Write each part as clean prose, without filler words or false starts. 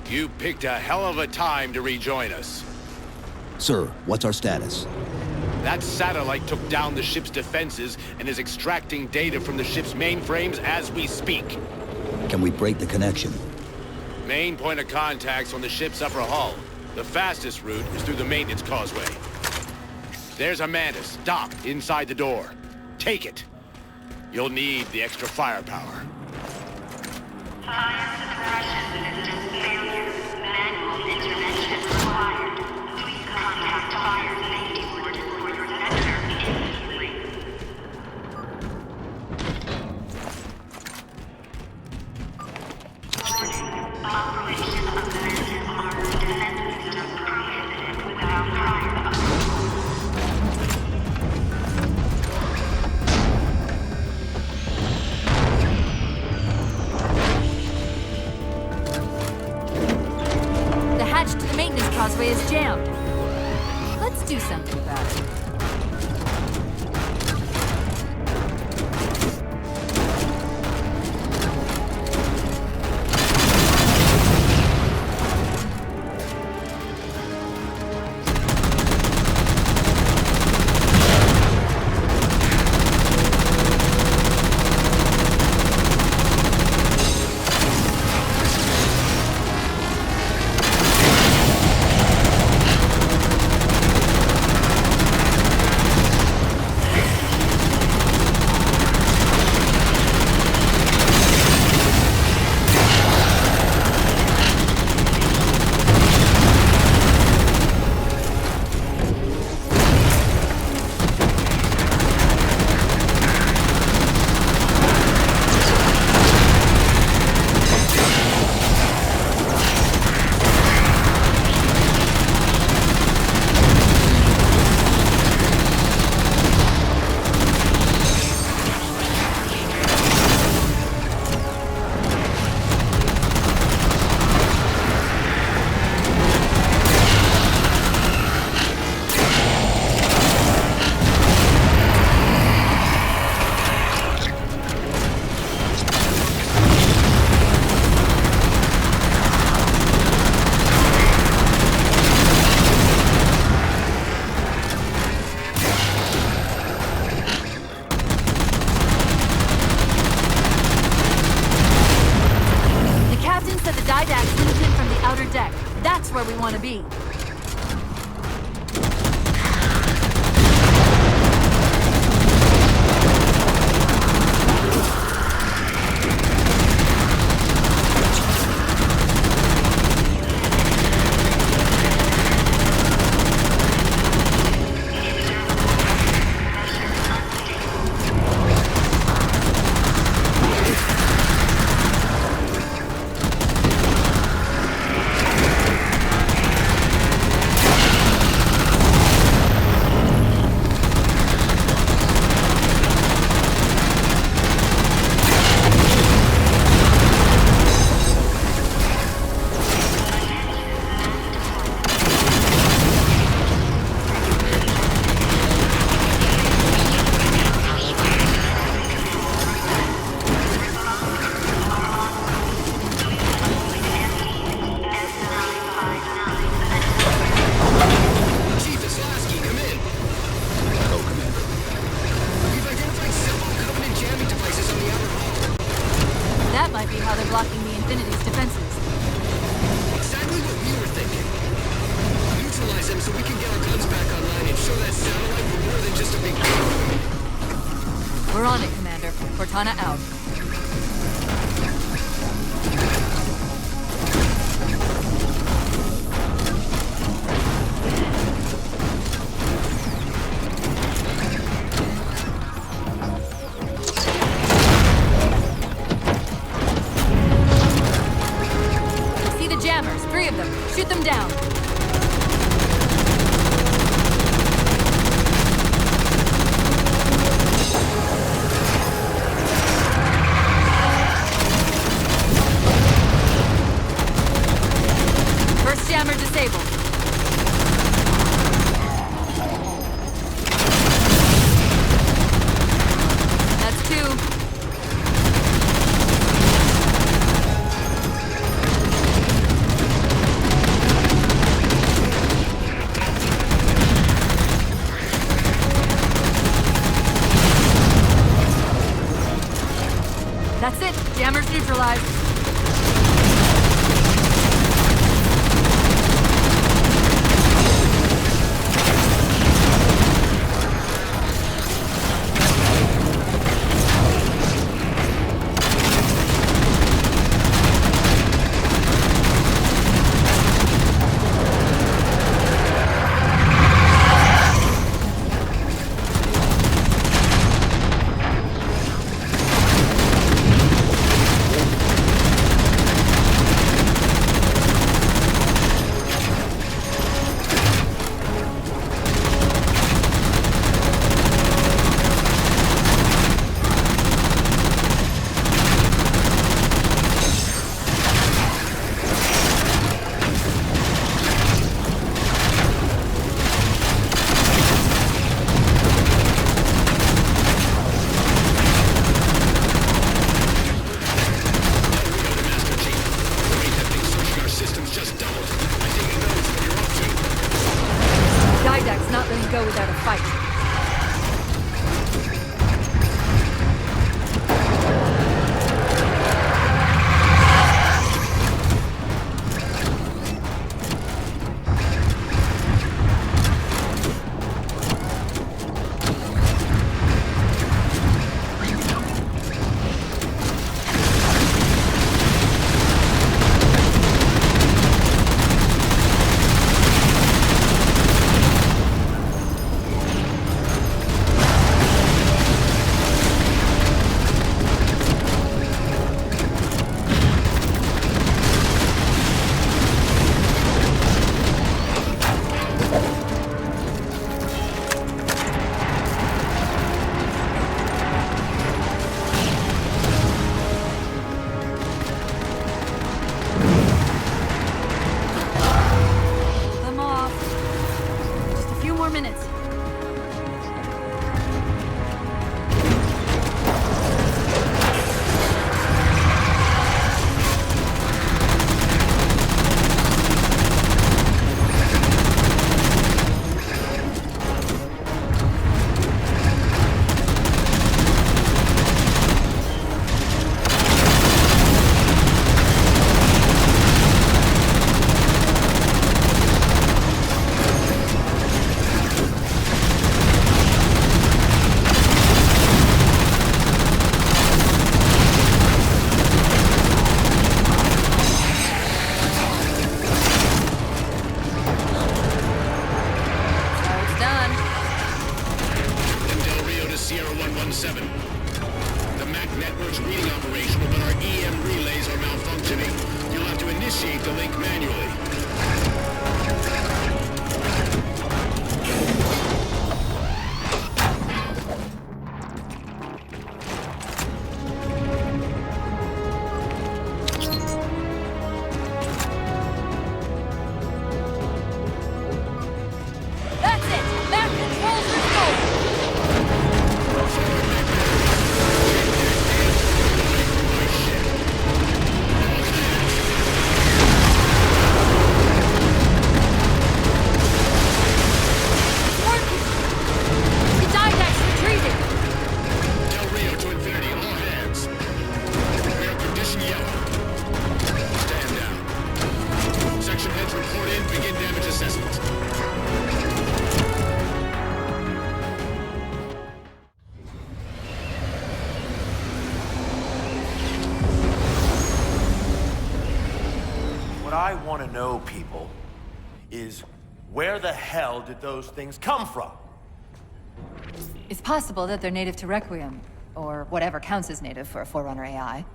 You picked a hell of a time to rejoin us. Sir, what's our status? That satellite took down the ship's defenses and is extracting data from the ship's mainframes as we speak. Can we break the connection? Main point of contact's on the ship's upper hull. The fastest route is through the maintenance causeway. There's a Mantis, docked inside the door. Take it. You'll need the extra firepower. Fire suppression system failure. Manual intervention required. Please contact fire safety wardens for your sector immediately. Warning. Operation of the Mantis armed defense system prohibited without prior approval. The hatch to the maintenance causeway is jammed. Let's do something about it. Didac's linked in from the outer deck. That's where we want to be. That might be how they're blocking the Infinity's defenses. Exactly what we were thinking. Neutralize them so we can get our guns back online and show that satellite we're more than just a big deal. We're on it, Commander. Cortana out. Jammers, 3 of them. Shoot them down. First jammer disabled. That's 2. initiate the link manually. That's it! Map controls restored! Working! The Didact's retreating! Del Rio to Infinity, all hands. We are condition yellow. Stand down. Section heads report in, begin damage assessment. What I want to know, people, is where the hell did those things come from? It's possible that they're native to Requiem, or whatever counts as native for a Forerunner AI.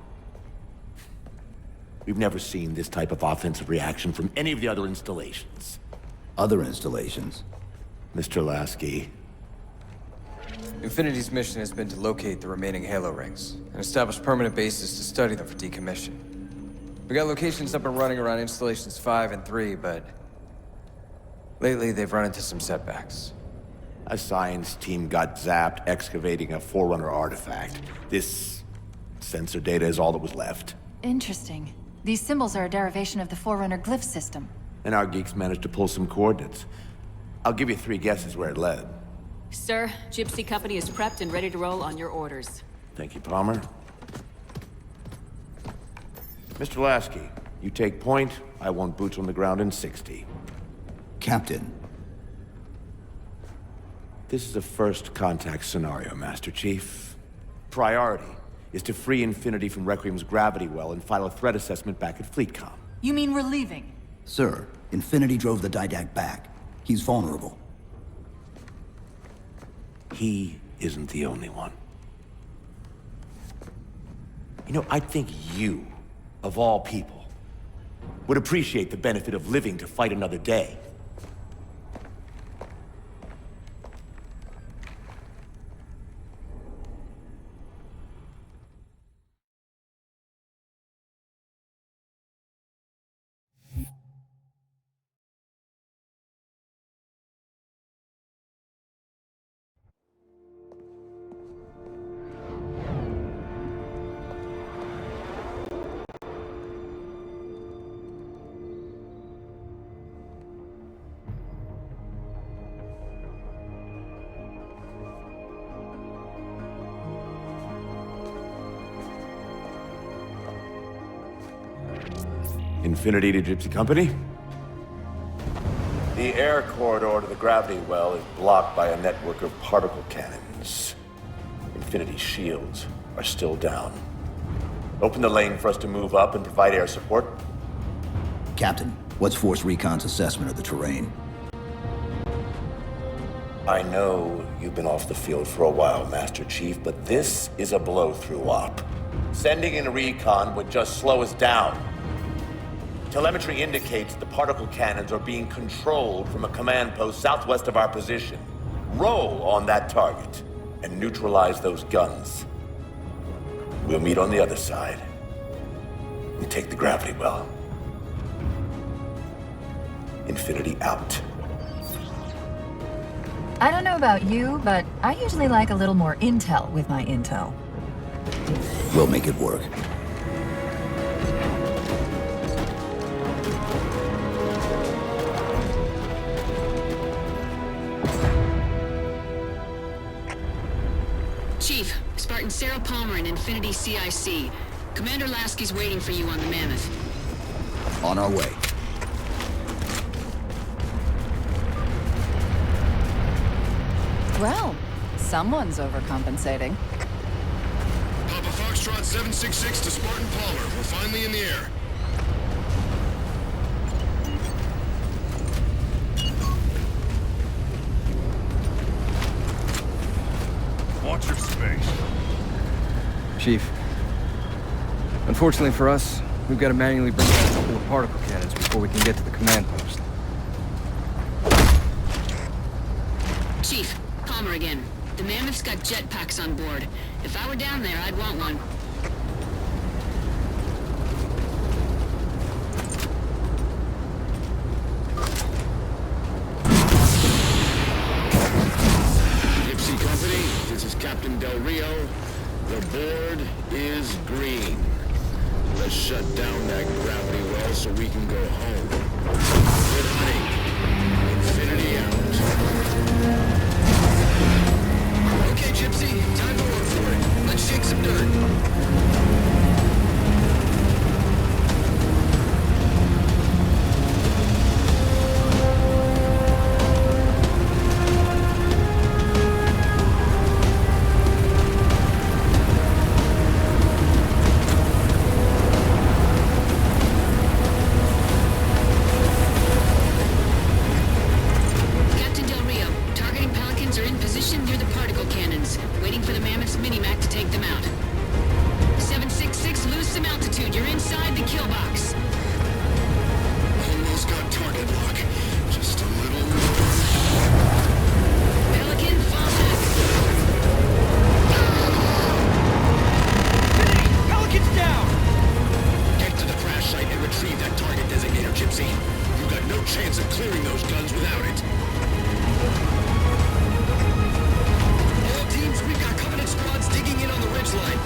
We've never seen this type of offensive reaction from any of the other installations. Other installations? Mr. Lasky, Infinity's mission has been to locate the remaining Halo rings and establish permanent bases to study them for decommission. We got locations up and running around installations 5 and 3, but lately they've run into some setbacks. a science team got zapped excavating a Forerunner artifact. This sensor data is all that was left. Interesting. These symbols are a derivation of the Forerunner glyph system. And our geeks managed to pull some coordinates. I'll give you 3 guesses where it led. Sir, Gypsy Company is prepped and ready to roll on your orders. Thank you, Palmer. Mr. Lasky, you take point. I want boots on the ground in 60. Captain, This is a first contact scenario, Master Chief. Priority is to free Infinity from Requiem's gravity well and file a threat assessment back at FleetCom. You mean we're leaving? sir, Infinity drove the Didact back. He's vulnerable. He isn't the only one. You know, I think you, of all people, would appreciate the benefit of living to fight another day. Infinity to Gypsy Company? The air corridor to the gravity well is blocked by a network of particle cannons. Infinity's shields are still down. Open the lane for us to move up and provide air support. Captain, what's Force Recon's assessment of the terrain? I know you've been off the field for a while, Master Chief, but this is a blow-through op. Sending in a recon would just slow us down. Telemetry indicates the particle cannons are being controlled from a command post southwest of our position. Roll on that target and neutralize those guns. We'll meet on the other side and take the gravity well. Infinity out. I don't know about you, but I usually like a little more intel with my intel. We'll make it work. Chief, Spartan Sarah Palmer in Infinity CIC. Commander Lasky's waiting for you on the Mammoth. On our way. Well, someone's overcompensating. Papa Foxtrot 766 to Spartan Palmer. We're finally in the air. Watch your space. Chief, unfortunately for us, We've got to manually bring down a couple of particle cannons before we can get to the command post. Chief, Palmer again. The Mammoth's got jetpacks on board. If I were down there, I'd want one. Gypsy Company, this is Captain Del Rio. The board is green. Let's shut down that gravity well so we can go home. Good hunting. Infinity out. Okay, Gypsy, time to work for it. Let's shake some dirt. Captain Del Rio, targeting Pelicans are in position near the particle cannons, waiting for the Mammoth's mini-mac to take them out. 766, lose some altitude. You're inside the kill box. Almost got target lock. Just a little more. Pelican, fall back. Pelican's down! Get to the crash site and retrieve that target designator, Gypsy. You've got no chance of clearing those guns without it. All teams, we've got Covenant squads digging in on the ridgeline.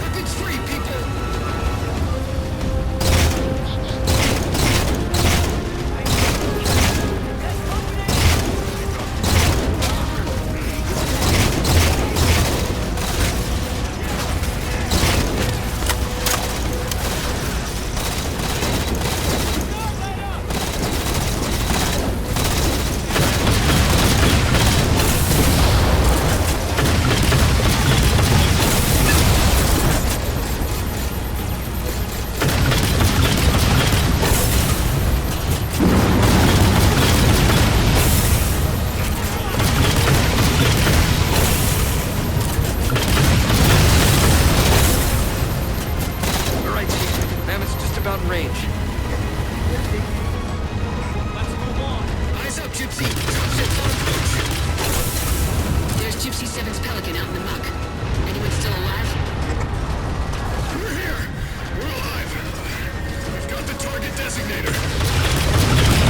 Weapons free, people! All right, Chief. Mammoth's just about in range. Let's move on. Eyes up, Gypsy. Dropship's on approach. There's Gypsy 7's Pelican out in the muck. Anyone still alive? We're here. We're alive. We've got the target designator.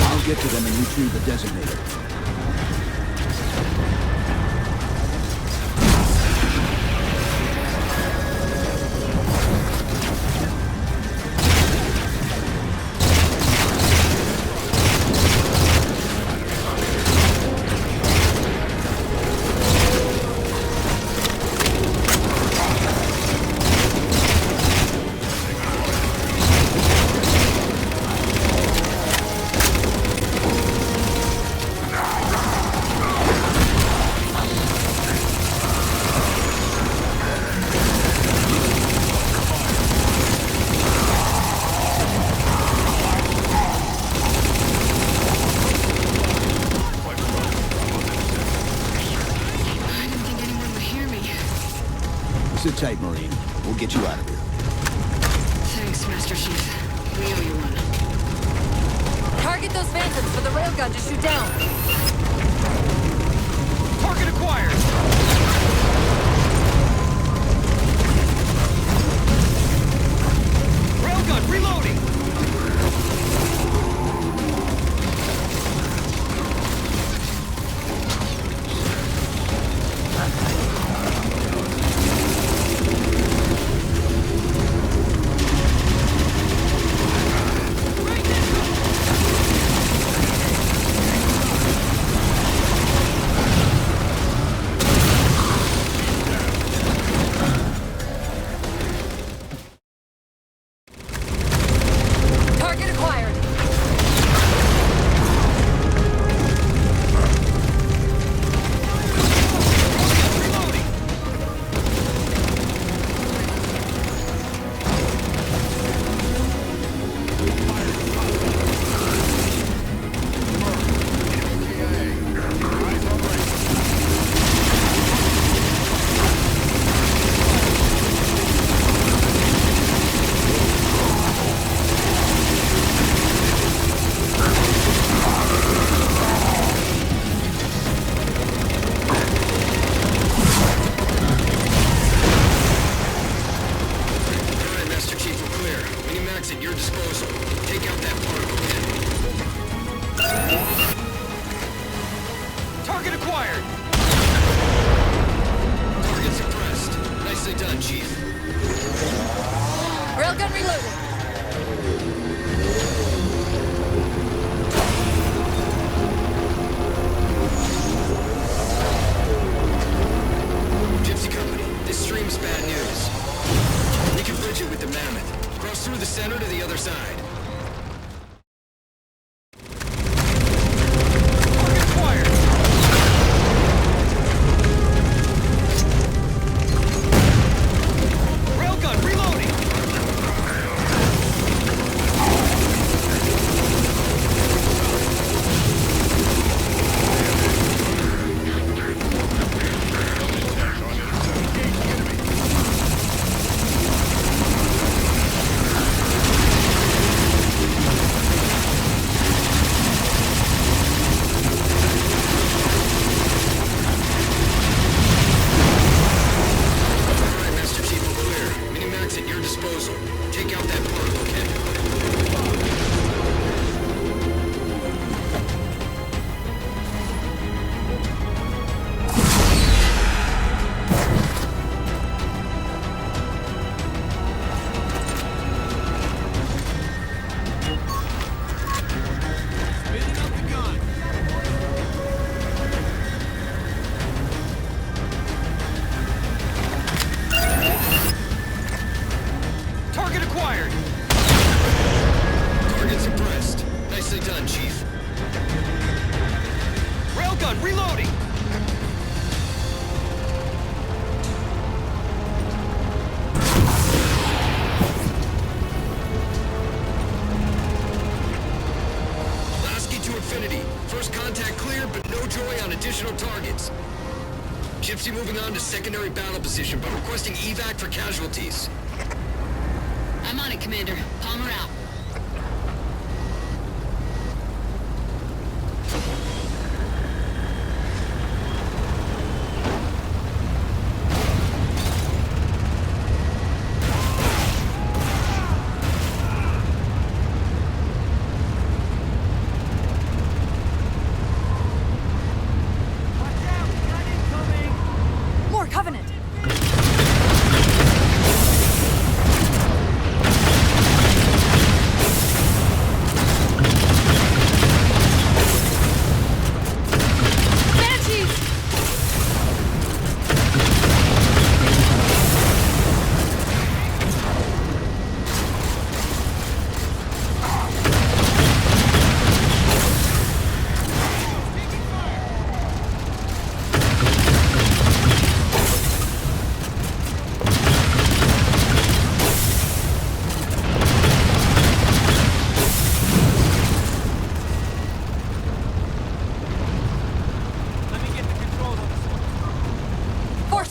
I'll get to them and retrieve the designator. I didn't think anyone would hear me. Sit tight, Marine. We'll get you out of here. Thanks, Master Chief. We owe you one. Target those phantoms for the railgun to shoot down. Target acquired! Railgun reloading! Infinity. First contact cleared, but no joy on additional targets. Gypsy moving on to secondary battle position, but requesting evac for casualties. I'm on it, Commander. Palmer out. More Covenant!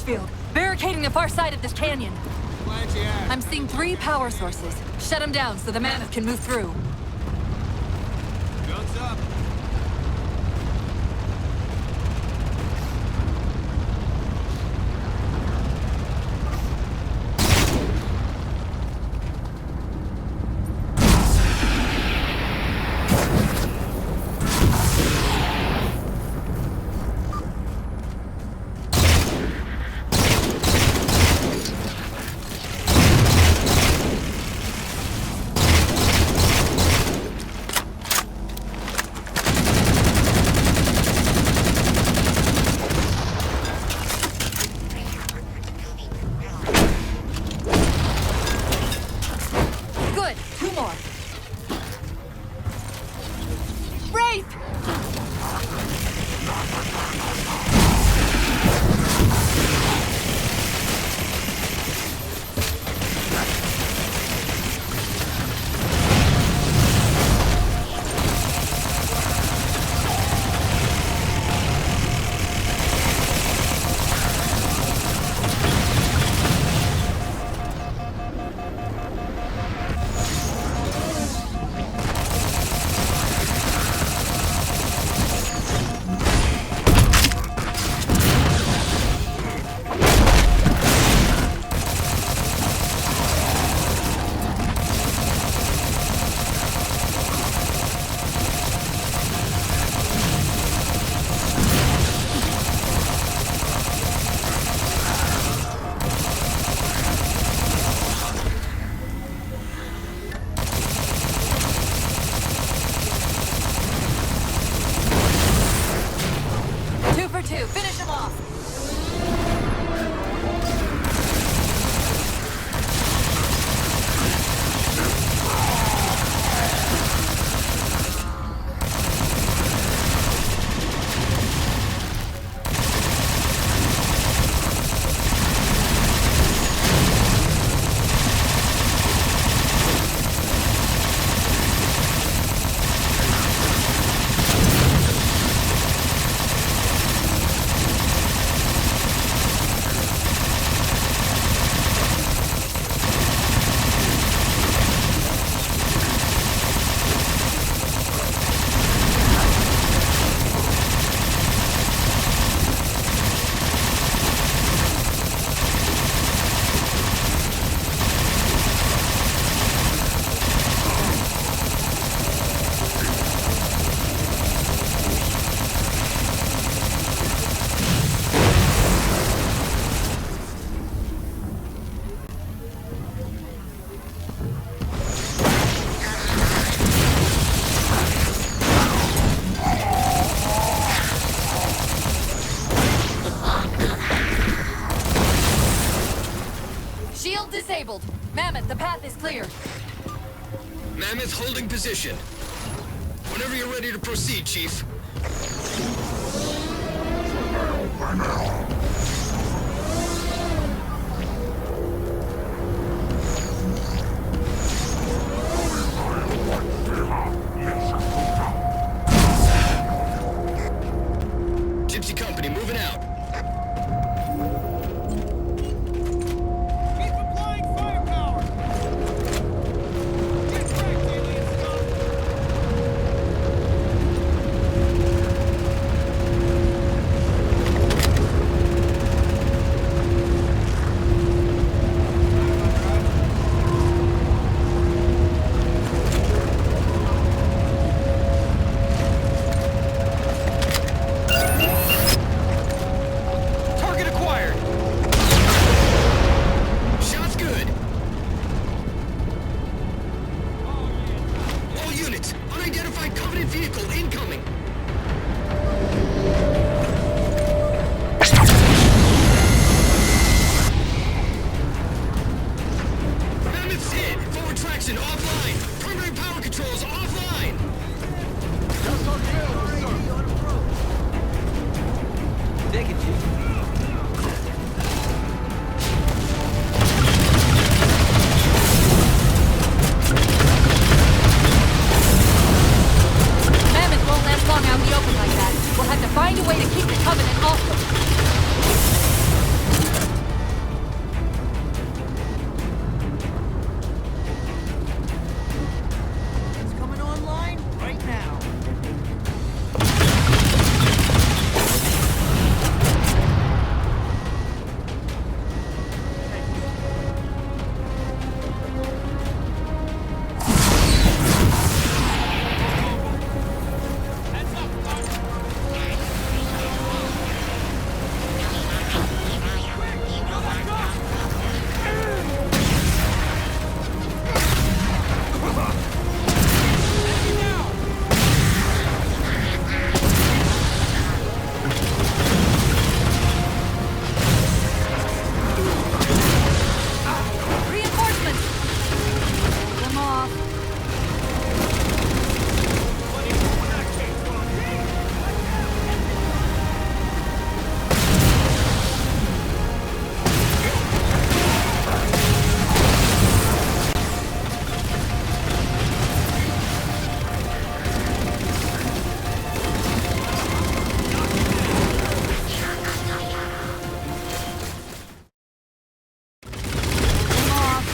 Field, barricading the far side of this canyon. I'm seeing 3 power sources. Shut them down so the mammoth can move through. Guns up. Good. 2 more. Wraith! Finish him off! Shield disabled. Mammoth, the path is clear. Mammoth holding position. Whenever you're ready to proceed, Chief. Target vehicle incoming! Mammoth's hit! Forward traction offline! Primary power controls offline! Take it, Chief. Mammoth won't last long out in the open like that. We'll have to find a way to keep the Covenant off them. It's coming online right now. Reinforcements! Pull them off. Pull them off.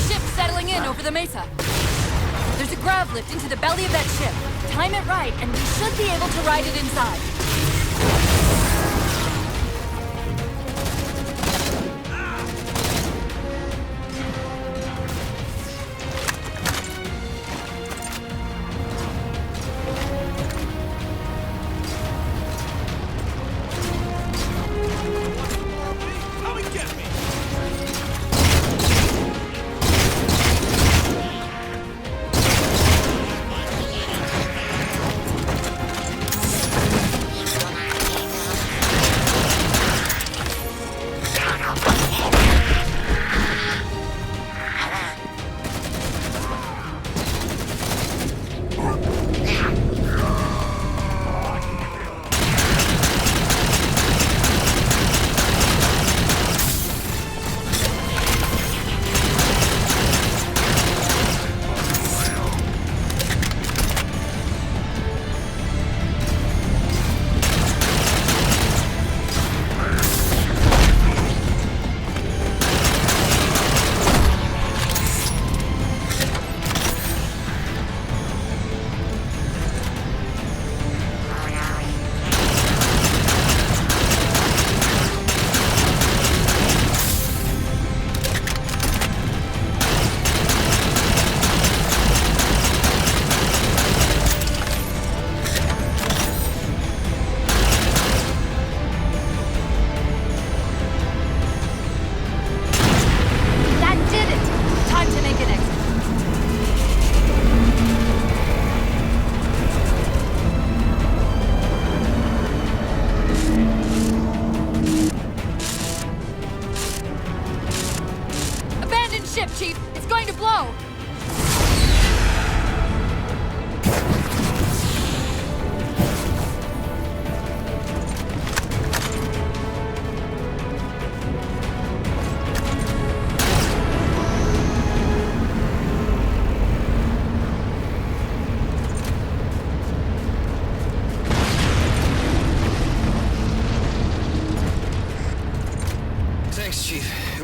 Ship settling in over the mesa. There's a grav lift into the belly of that ship. Time it right, and we should be able to ride it inside. Come and get me!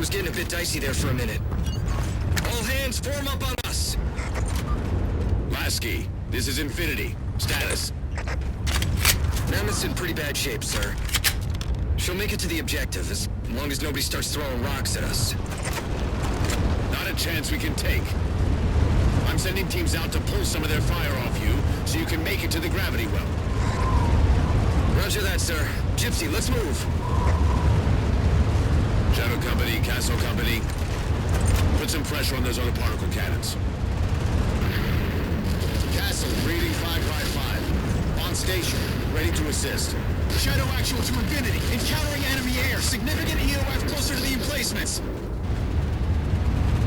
was getting a bit dicey there for a minute. All hands, form up on us! Lasky, this is Infinity. Status. Mammoth's in pretty bad shape, sir. She'll make it to the objective, as long as nobody starts throwing rocks at us. Not a chance we can take. I'm sending teams out to pull some of their fire off you, so you can make it to the gravity well. Roger that, sir. Gypsy, let's move. Shadow Company, Castle Company, put some pressure on those other particle cannons. Castle, reading 555. On station, ready to assist. Shadow actual to Infinity. Encountering enemy air. Significant EOF closer to the emplacements.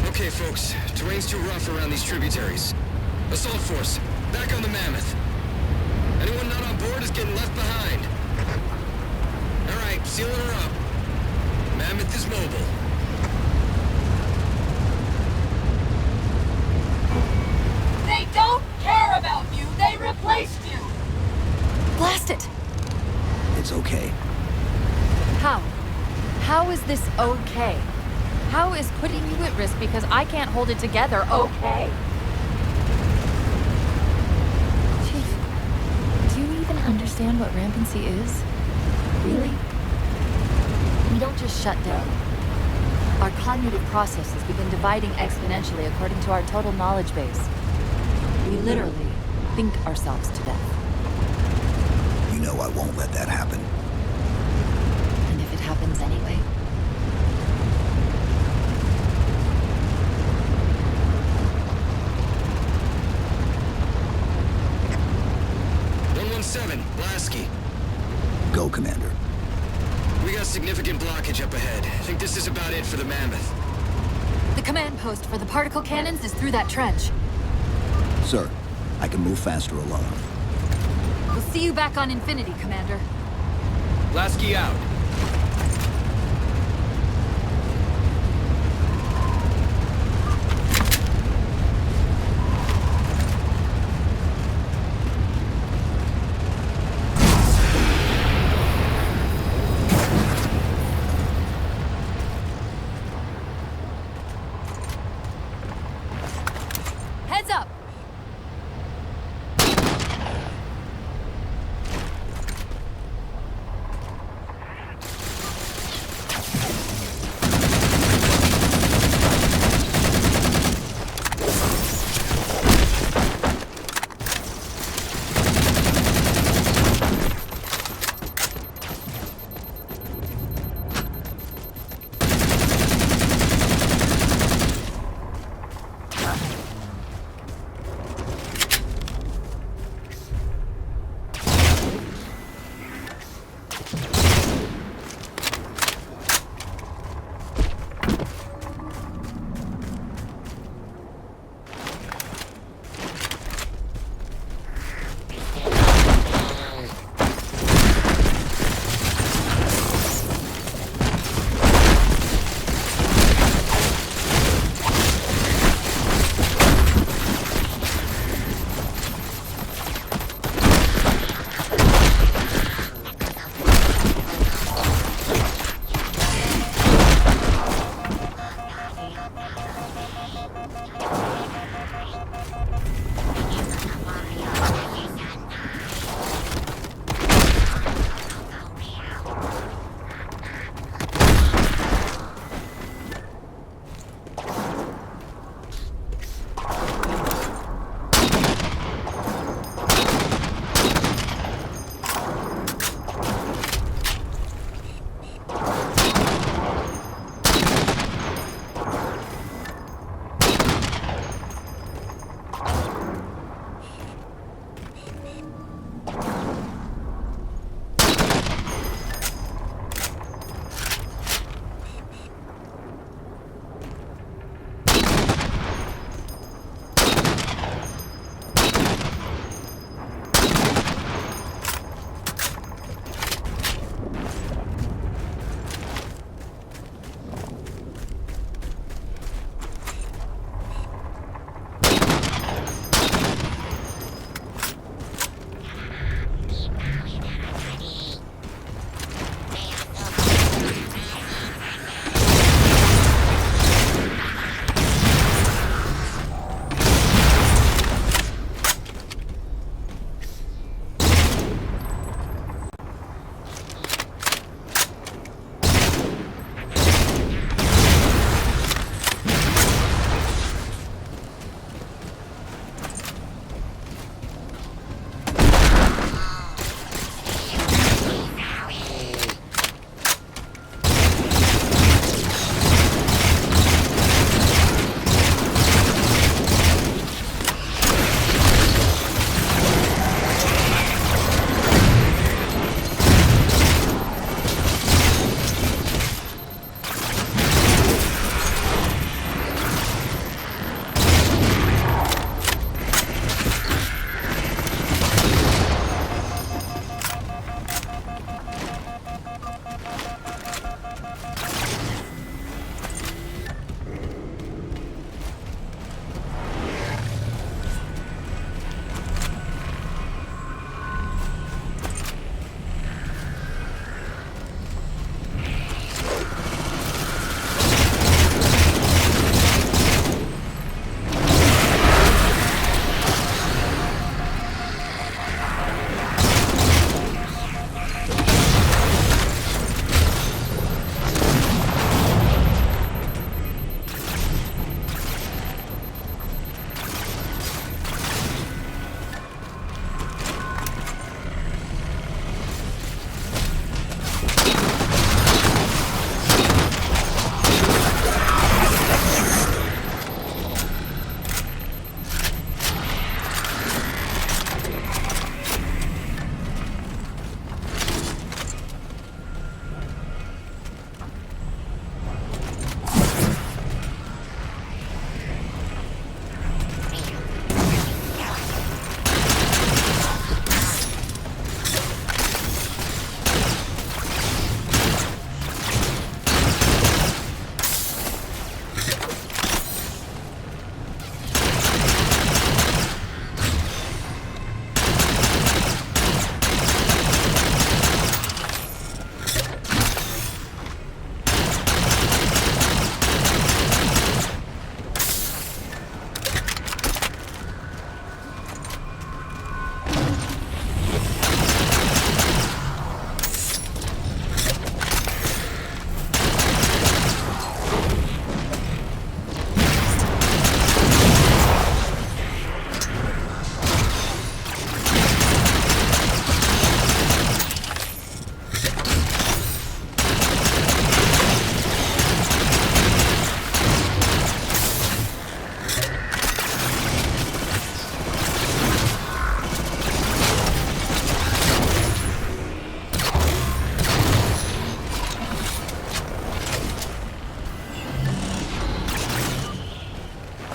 Okay, folks. Terrain's too rough around these tributaries. Assault force, back on the Mammoth. Anyone not on board is getting left behind. All right, sealing her up. Mammoth is mobile. They don't care about you! They replaced you! Blast it! It's okay. How? How is this okay? How is putting you at risk because I can't hold it together okay? Chief, do you even understand what rampancy is? Really? We don't just shut down. Our cognitive processes begin dividing exponentially according to our total knowledge base. We literally think ourselves to death. You know I won't let that happen. And if it happens anyway? Lasky. Go, Commander. We got significant blockage up ahead. I think this is about it for the Mammoth. The command post for the particle cannons is through that trench. Sir, I can move faster alone. We'll see you back on Infinity, Commander. Lasky out. Heads up!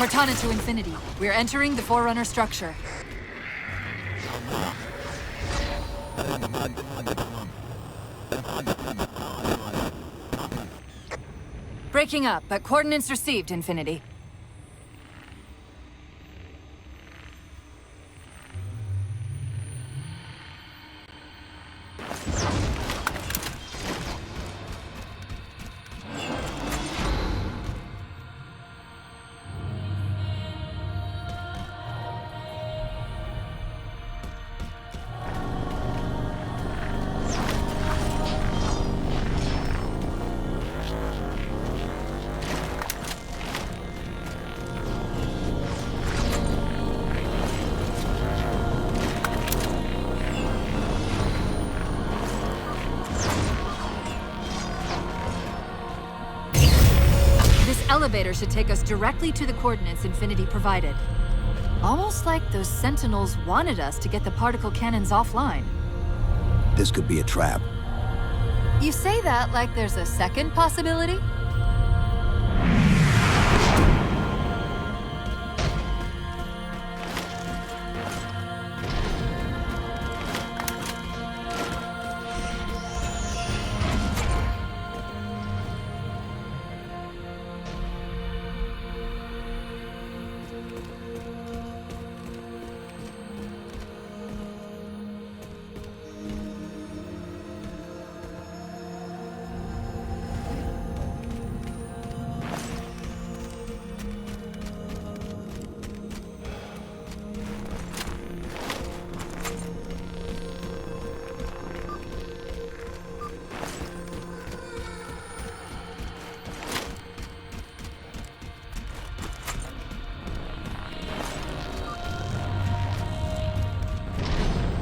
Cortana to Infinity. We're entering the Forerunner structure. Breaking up, but coordinates received, Infinity. Elevator should take us directly to the coordinates Infinity provided. Almost like those Sentinels wanted us to get the particle cannons offline. This could be a trap. You say that like there's a second possibility?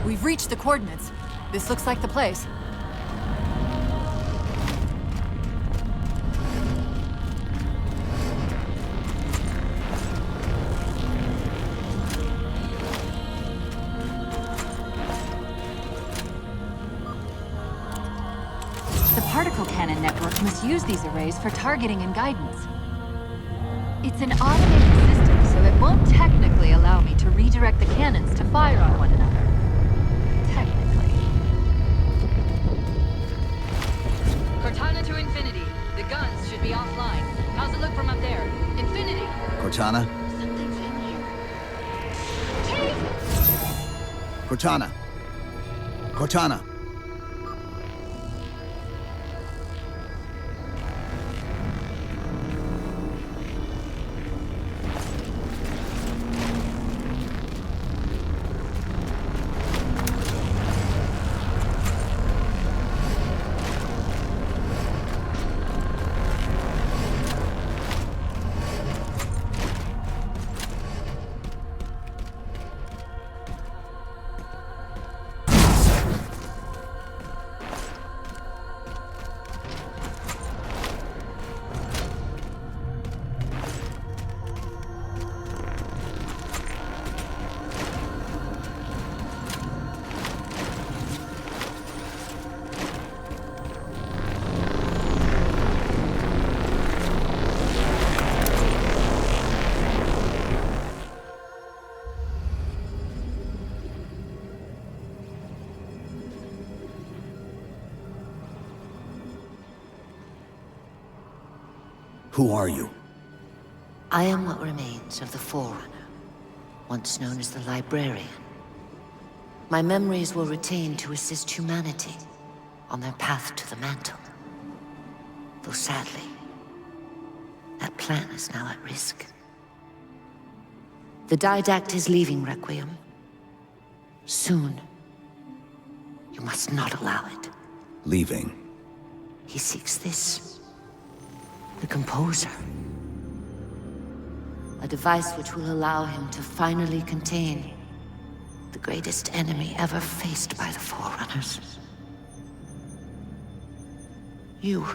We've reached the coordinates. This looks like the place. The particle cannon network must use these arrays for targeting and guidance. It's an automated system, so it won't technically allow me to redirect the cannons to fire on one another. Cortana to Infinity. The guns should be offline. How's it look from up there? Infinity! Cortana? Something's in here. Cortana! Cortana! Who are you? I am what remains of the Forerunner, once known as the Librarian. My memories were retained to assist humanity on their path to the mantle. Though sadly, that plan is now at risk. The Didact is leaving Requiem. Soon. You must not allow it. Leaving? He seeks this. The Composer. A device which will allow him to finally contain the greatest enemy ever faced by the Forerunners. You.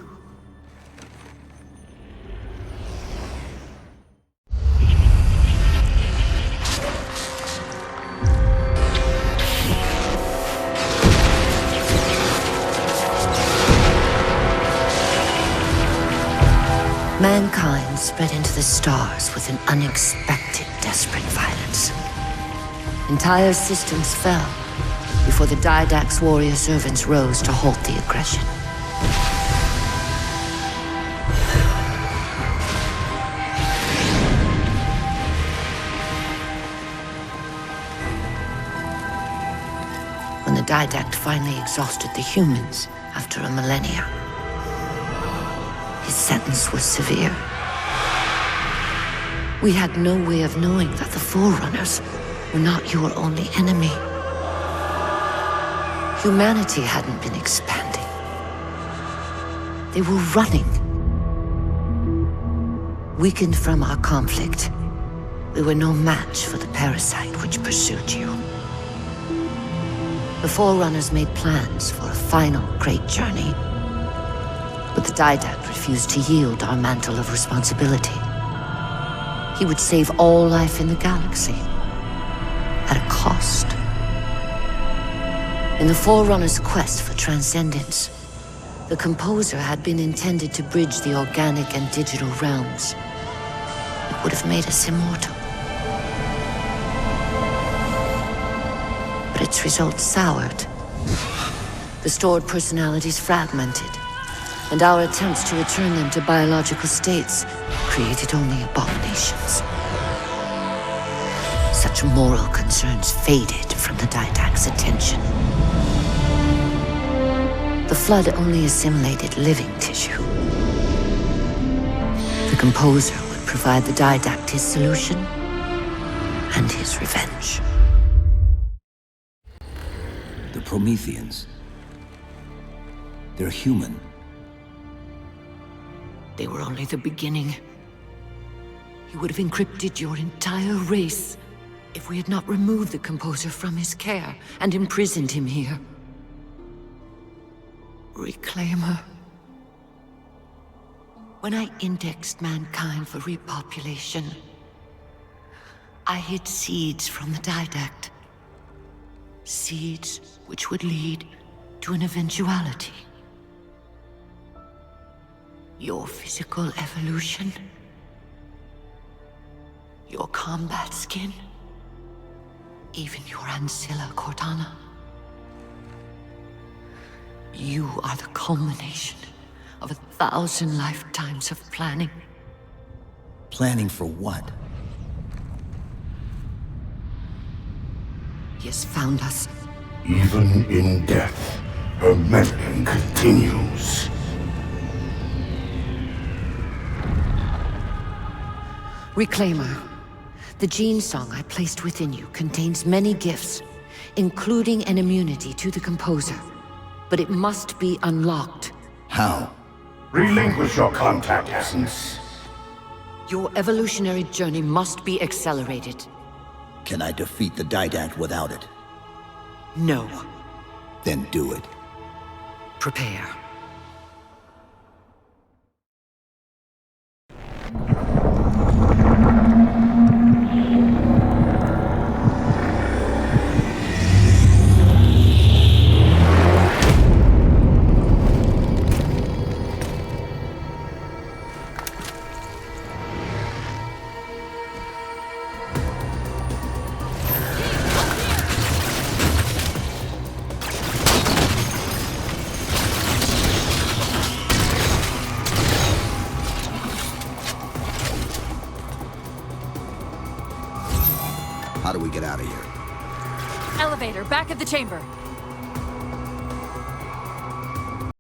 Mankind spread into the stars with an unexpected, desperate violence. Entire systems fell before the Didact's warrior servants rose to halt the aggression. When the Didact finally exhausted the humans after a millennia, his sentence was severe. We had no way of knowing that the Forerunners were not your only enemy. Humanity hadn't been expanding. They were running. Weakened from our conflict, we were no match for the parasite which pursued you. The Forerunners made plans for a final great journey, but the Didact refused to yield our mantle of responsibility. He would save all life in the galaxy, at a cost. In the Forerunners' quest for transcendence, the Composer had been intended to bridge the organic and digital realms. It would have made us immortal. But its results soured. The stored personalities fragmented, and our attempts to return them to biological states created only abominations. Such moral concerns faded from the Didact's attention. The Flood only assimilated living tissue. The Composer would provide the Didact his solution and his revenge. The Prometheans. They're human. They were only the beginning. He would have encrypted your entire race if we had not removed the Composer from his care and imprisoned him here. Reclaimer. When I indexed mankind for repopulation, I hid seeds from the Didact. Seeds which would lead to an eventuality. Your physical evolution, your combat skin, even your ancilla Cortana. You are the culmination of 1,000 lifetimes of planning. Planning for what? He has found us. Even in death, her meddling continues. Reclaimer. The gene song I placed within you contains many gifts, including an immunity to the Composer. But it must be unlocked. How? Relinquish your contact essence. Your evolutionary journey must be accelerated. Can I defeat the Didact without it? No. Then do it. Prepare. How do we get out of here? Elevator, back at the chamber.